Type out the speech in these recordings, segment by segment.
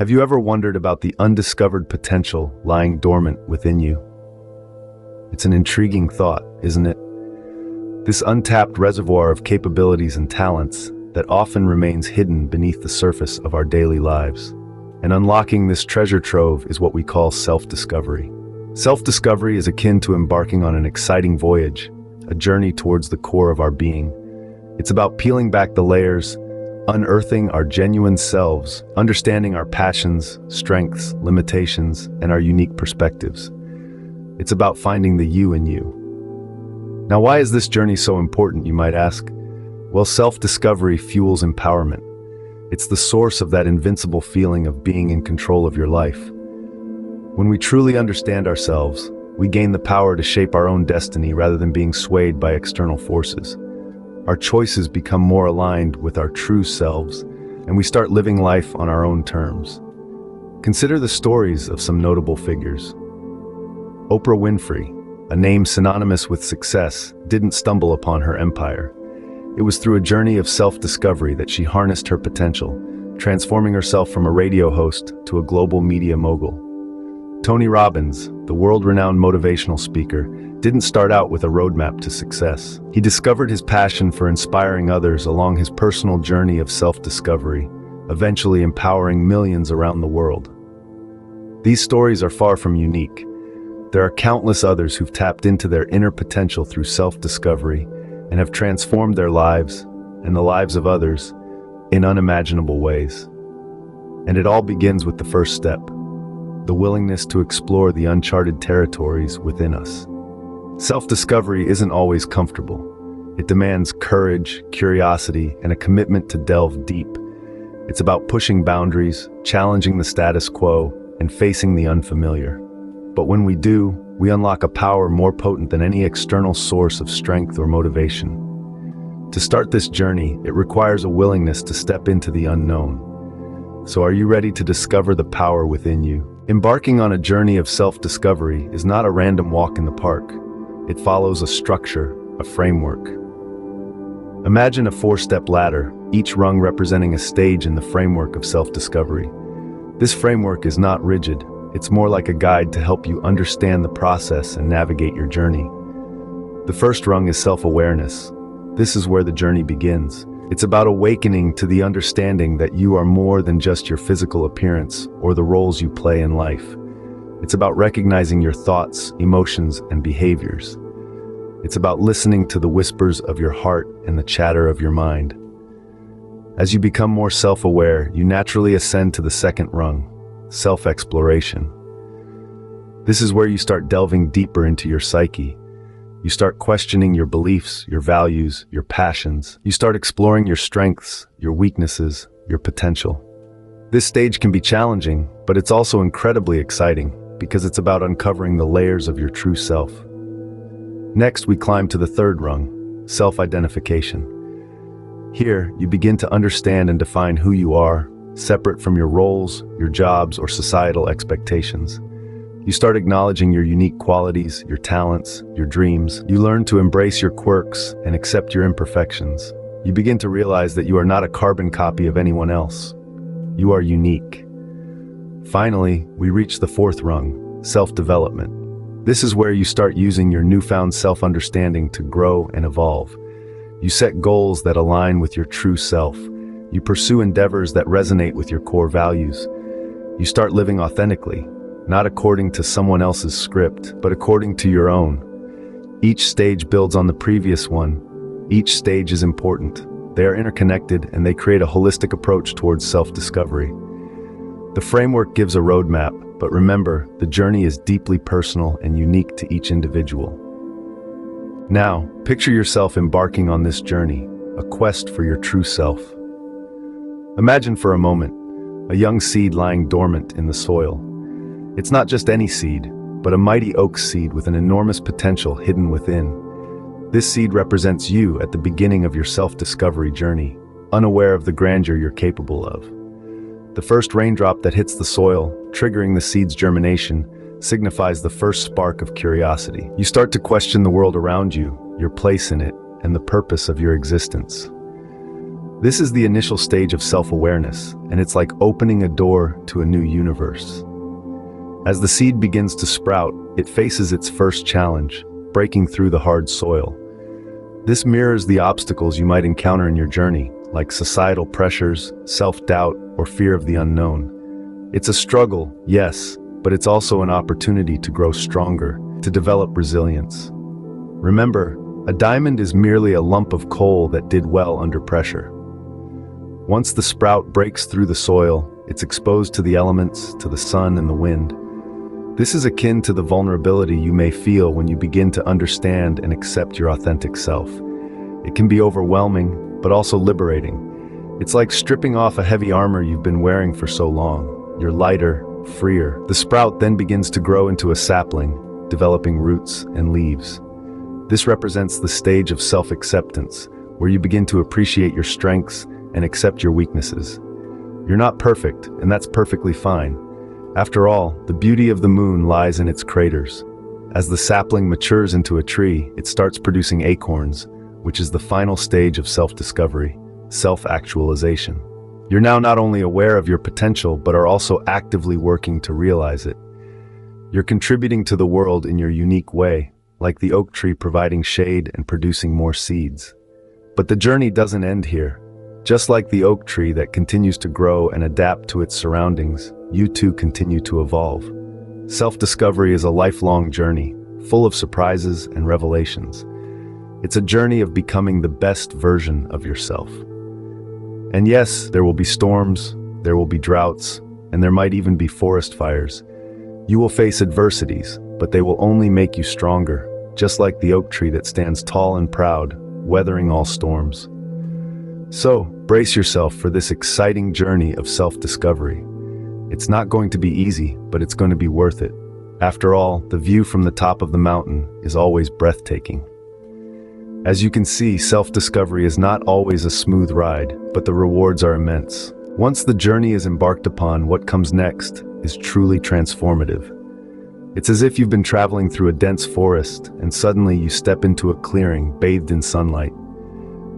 Have you ever wondered about the undiscovered potential lying dormant within you? It's an intriguing thought, isn't it? This untapped reservoir of capabilities and talents that often remains hidden beneath the surface of our daily lives. And unlocking this treasure trove is what we call self-discovery. Self-discovery is akin to embarking on an exciting voyage, a journey towards the core of our being. It's about peeling back the layers, unearthing our genuine selves, understanding our passions, strengths, limitations, and our unique perspectives. It's about finding the you in you. Now, why is this journey so important, you might ask? Well, self-discovery fuels empowerment. It's the source of that invincible feeling of being in control of your life. When we truly understand ourselves, we gain the power to shape our own destiny rather than being swayed by external forces. Our choices become more aligned with our true selves, and we start living life on our own terms. Consider the stories of some notable figures. Oprah Winfrey, a name synonymous with success, didn't stumble upon her empire. It was through a journey of self-discovery that she harnessed her potential, transforming herself from a radio host to a global media mogul. Tony Robbins, the world-renowned motivational speaker, didn't start out with a roadmap to success. He discovered his passion for inspiring others along his personal journey of self-discovery, eventually empowering millions around the world. These stories are far from unique. There are countless others who've tapped into their inner potential through self-discovery and have transformed their lives and the lives of others in unimaginable ways. And it all begins with the first step, the willingness to explore the uncharted territories within us. Self-discovery isn't always comfortable. It demands courage, curiosity, and a commitment to delve deep. It's about pushing boundaries, challenging the status quo, and facing the unfamiliar. But when we do, we unlock a power more potent than any external source of strength or motivation. To start this journey, it requires a willingness to step into the unknown. So are you ready to discover the power within you? Embarking on a journey of self-discovery is not a random walk in the park. It follows a structure, a framework. Imagine a four-step ladder, each rung representing a stage in the framework of self-discovery. This framework is not rigid. It's more like a guide to help you understand the process and navigate your journey. The first rung is self-awareness. This is where the journey begins. It's about awakening to the understanding that you are more than just your physical appearance or the roles you play in life. It's about recognizing your thoughts, emotions, and behaviors. It's about listening to the whispers of your heart and the chatter of your mind. As you become more self-aware, you naturally ascend to the second rung, self-exploration. This is where you start delving deeper into your psyche. You start questioning your beliefs, your values, your passions. You start exploring your strengths, your weaknesses, your potential. This stage can be challenging, but it's also incredibly exciting because it's about uncovering the layers of your true self. Next, we climb to the third rung, self-identification. Here, you begin to understand and define who you are, separate from your roles, your jobs, or societal expectations. You start acknowledging your unique qualities, your talents, your dreams. You learn to embrace your quirks and accept your imperfections. You begin to realize that you are not a carbon copy of anyone else. You are unique. Finally, we reach the fourth rung, self-development. This is where you start using your newfound self-understanding to grow and evolve. You set goals that align with your true self. You pursue endeavors that resonate with your core values. You start living authentically, not according to someone else's script, but according to your own. Each stage builds on the previous one. Each stage is important. They are interconnected and they create a holistic approach towards self-discovery. The framework gives a roadmap, but remember, the journey is deeply personal and unique to each individual. Now, picture yourself embarking on this journey, a quest for your true self. Imagine for a moment, a young seed lying dormant in the soil. It's not just any seed, but a mighty oak seed with an enormous potential hidden within. This seed represents you at the beginning of your self-discovery journey, unaware of the grandeur you're capable of. The first raindrop that hits the soil, triggering the seed's germination, signifies the first spark of curiosity. You start to question the world around you, your place in it, and the purpose of your existence. This is the initial stage of self-awareness, and it's like opening a door to a new universe. As the seed begins to sprout, it faces its first challenge, breaking through the hard soil. This mirrors the obstacles you might encounter in your journey, like societal pressures, self-doubt, or fear of the unknown. It's a struggle, yes, but it's also an opportunity to grow stronger, to develop resilience. Remember, a diamond is merely a lump of coal that did well under pressure. Once the sprout breaks through the soil, it's exposed to the elements, to the sun and the wind. This is akin to the vulnerability you may feel when you begin to understand and accept your authentic self. It can be overwhelming, but also liberating. It's like stripping off a heavy armor you've been wearing for so long. You're lighter, freer. The sprout then begins to grow into a sapling, developing roots and leaves. This represents the stage of self-acceptance, where you begin to appreciate your strengths and accept your weaknesses. You're not perfect, and that's perfectly fine. After all, the beauty of the moon lies in its craters. As the sapling matures into a tree, it starts producing acorns, which is the final stage of self-discovery, self-actualization. You're now not only aware of your potential, but are also actively working to realize it. You're contributing to the world in your unique way, like the oak tree providing shade and producing more seeds. But the journey doesn't end here. Just like the oak tree that continues to grow and adapt to its surroundings, you too continue to evolve. Self-discovery is a lifelong journey, full of surprises and revelations. It's a journey of becoming the best version of yourself. And yes, there will be storms, there will be droughts, and there might even be forest fires. You will face adversities, but they will only make you stronger, just like the oak tree that stands tall and proud, weathering all storms. So, brace yourself for this exciting journey of self-discovery. It's not going to be easy, but it's going to be worth it. After all, the view from the top of the mountain is always breathtaking. As you can see, self-discovery is not always a smooth ride, but the rewards are immense. Once the journey is embarked upon, what comes next is truly transformative. It's as if you've been traveling through a dense forest, and suddenly you step into a clearing bathed in sunlight.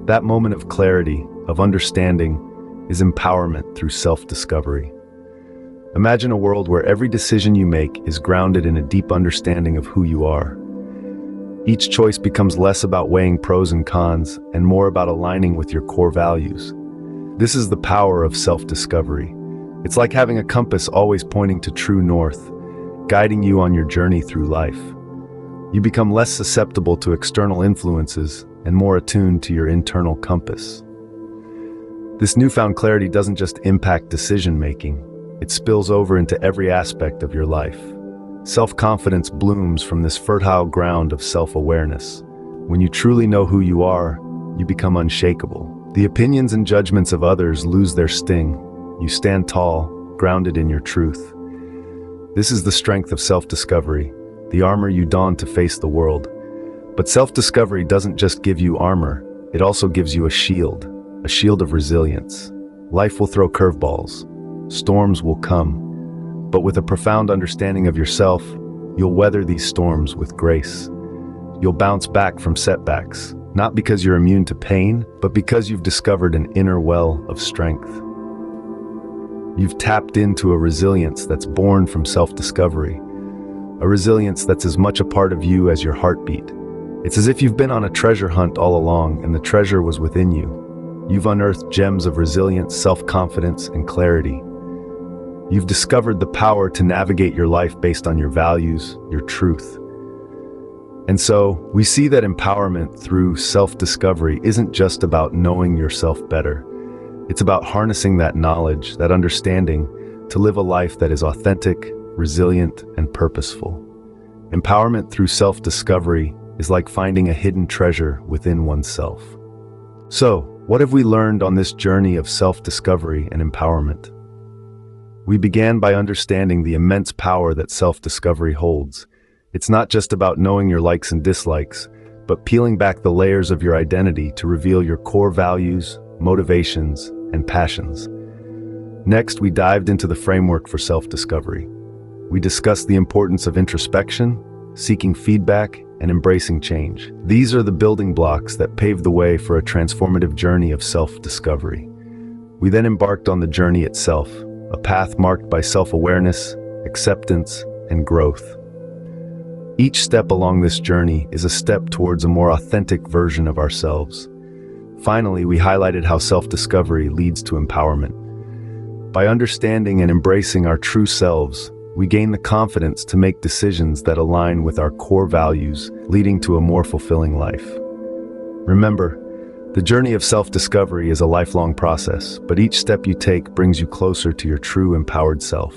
That moment of clarity, of understanding, is empowerment through self-discovery. Imagine a world where every decision you make is grounded in a deep understanding of who you are. Each choice becomes less about weighing pros and cons and more about aligning with your core values. This is the power of self-discovery. It's like having a compass always pointing to true north, guiding you on your journey through life. You become less susceptible to external influences and more attuned to your internal compass. This newfound clarity doesn't just impact decision-making, it spills over into every aspect of your life. Self-confidence blooms from this fertile ground of self-awareness. When you truly know who you are, you become unshakable. The opinions and judgments of others lose their sting. You stand tall, grounded in your truth. This is the strength of self-discovery, the armor you don to face the world. But self-discovery doesn't just give you armor, it also gives you a shield of resilience. Life will throw curveballs, storms will come, but with a profound understanding of yourself, you'll weather these storms with grace. You'll bounce back from setbacks, not because you're immune to pain, but because you've discovered an inner well of strength. You've tapped into a resilience that's born from self-discovery, a resilience that's as much a part of you as your heartbeat. It's as if you've been on a treasure hunt all along and the treasure was within you. You've unearthed gems of resilience, self-confidence, and clarity. You've discovered the power to navigate your life based on your values, your truth. And so, we see that empowerment through self-discovery isn't just about knowing yourself better. It's about harnessing that knowledge, that understanding, to live a life that is authentic, resilient, and purposeful. Empowerment through self-discovery is like finding a hidden treasure within oneself. So, what have we learned on this journey of self-discovery and empowerment? We began by understanding the immense power that self-discovery holds. It's not just about knowing your likes and dislikes, but peeling back the layers of your identity to reveal your core values, motivations, and passions. Next, we dived into the framework for self-discovery. We discussed the importance of introspection, seeking feedback, and embracing change. These are the building blocks that pave the way for a transformative journey of self-discovery. We then embarked on the journey itself, a path marked by self-awareness, acceptance, and growth. Each step along this journey is a step towards a more authentic version of ourselves. Finally, we highlighted how self-discovery leads to empowerment. By understanding and embracing our true selves, we gain the confidence to make decisions that align with our core values, leading to a more fulfilling life. Remember, the journey of self-discovery is a lifelong process, but each step you take brings you closer to your true empowered self.